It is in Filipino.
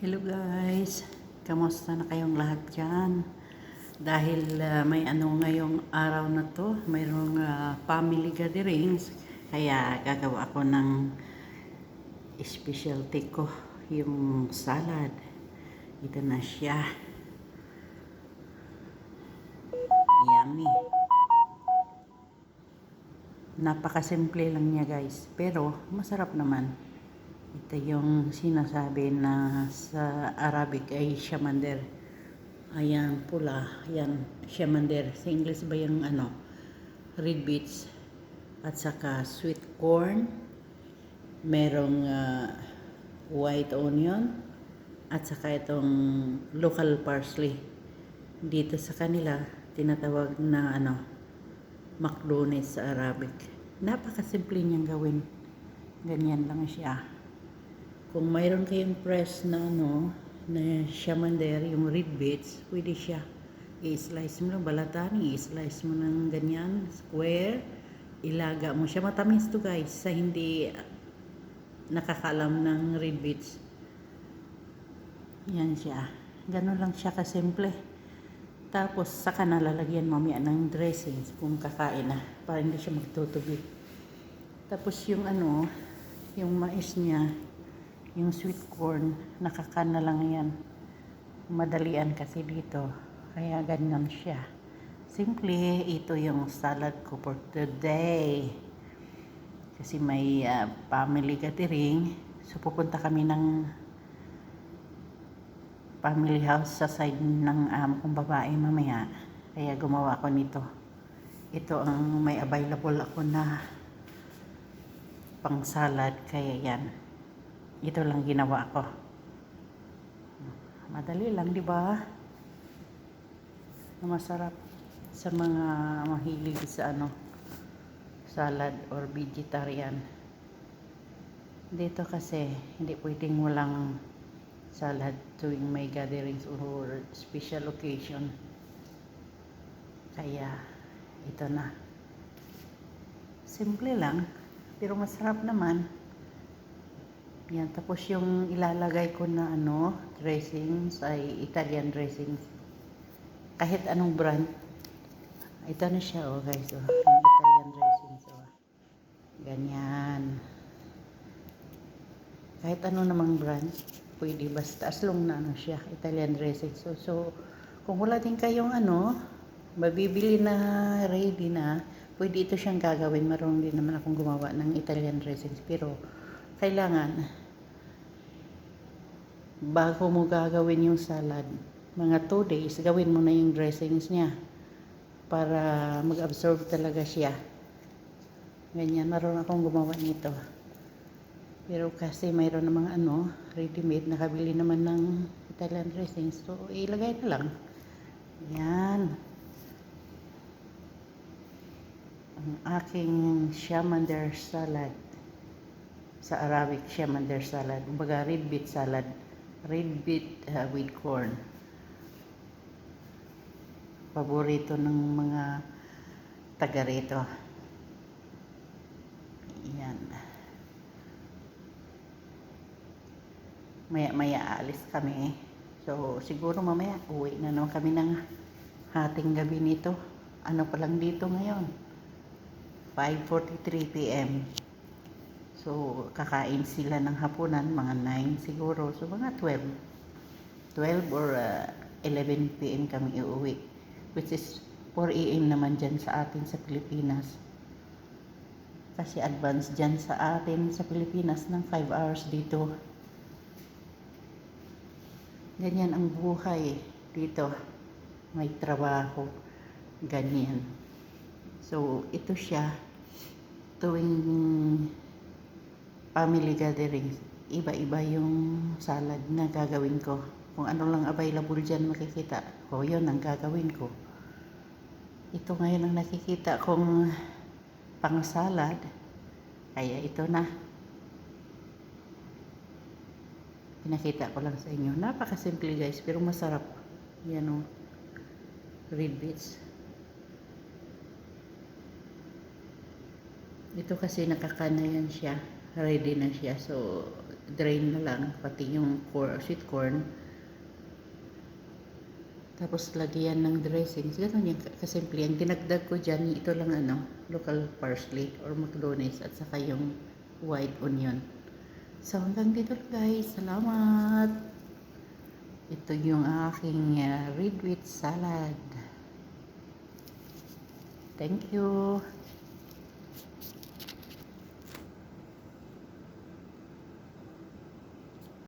Hello guys, kamusta na kayong lahat dyan? Dahil may ngayong araw na to, mayroong family gatherings, kaya gagawa ako ng specialty ko, yung salad. Ito na siya. Yummy. Napakasimple lang niya guys, pero masarap naman. Ito yung sinasabi na sa Arabic ay shamander. Ayan, pula. Ayan, shamander. Sa English ba yung red beets. At saka sweet corn. Merong white onion. At saka itong local parsley. Dito sa kanila, tinatawag na maklunis sa Arabic. Napakasimple niyang gawin. Ganyan lang siya. Kung mayroon kayong fresh na na shamander, yung red beets, pwede siya. I-slice mo lang, balatan, i-slice mo ng ganyan, square, ilaga mo siya. Matamis to guys, sa hindi nakakalam ng red beets. Yan siya. Ganun lang siya kasimple. Tapos, saka nalalagyan mamaya ng dressings kung kakain na, para hindi siya magtutubi. Tapos yung yung mais niya, yung sweet corn, nakakana lang yan. Madalian kasi dito. Kaya ganyan siya. Simple, ito yung salad ko for today. Kasi may family gathering. So pupunta kami ng family house sa side ng kong babae mamaya. Kaya gumawa ko nito. Ito ang may available ako na pang salad. Kaya yan. Ito lang ginawa ko. Madali lang, di ba? Masarap sa mga mahilig sa salad or vegetarian. Dito kasi hindi pwedeng walang salad tuwing may gatherings or special occasion. Kaya ito na. Simple lang, pero masarap naman. Yan, tapos yung ilalagay ko na dressings ay Italian dressings. Kahit anong brand. Ito na siya guys, yung Italian dressings. Ganyan. Kahit ano namang brand, pwede basta as long na siya, Italian dressings. So kung wala din kayong mabibili na ready na, pwede ito siyang gagawin. Marunong din naman akong gumawa ng Italian dressings, pero kailangan bago mo gagawin yung salad, mga 2 days, gawin mo na yung dressings niya para mag-absorb talaga siya. Ganyan, marunong akong gumawa nito. Pero kasi mayroon namang ready-made, nakabili naman ng Italian dressings. So, ilagay na lang. Yan. Ang aking shamander salad. Sa Arabic, shamander salad. Kumbaga, red beet salad. Red beet with corn. Paborito ng mga taga rito. Yan. Maya-maya aalis kami. So, siguro mamaya uwi na naman kami ng hating gabi nito. Ano pa lang dito ngayon? 5:43 p.m. So, kakain sila ng hapunan, mga 9 siguro. So, mga 12 or 11 p.m. kami uuwi. Which is 4 a.m. naman dyan sa atin sa Pilipinas. Kasi advance dyan sa atin sa Pilipinas ng 5 hours dito. Ganyan ang buhay dito. May trabaho. Ganyan. So, ito siya. Tuwing family gatherings, iba-iba yung salad na gagawin ko. Kung ano lang available dyan makikita ko, yun ang gagawin ko. Ito ngayon ang nakikita kong pang salad. Kaya ito na. Pinakita ko lang sa inyo. Napakasimple guys, pero masarap. Yan red beets. Ito kasi nakakana yan siya. Ready na siya. So, drain na lang, pati yung sweet corn. Tapos lagyan ng dressings. Ganun yung kasimple. Ang dinagdag ko dyan, ito lang local parsley or McDonald's at saka yung white onion. So hanggang dito lang guys. Salamat! Ito yung aking red wheat salad. Thank you!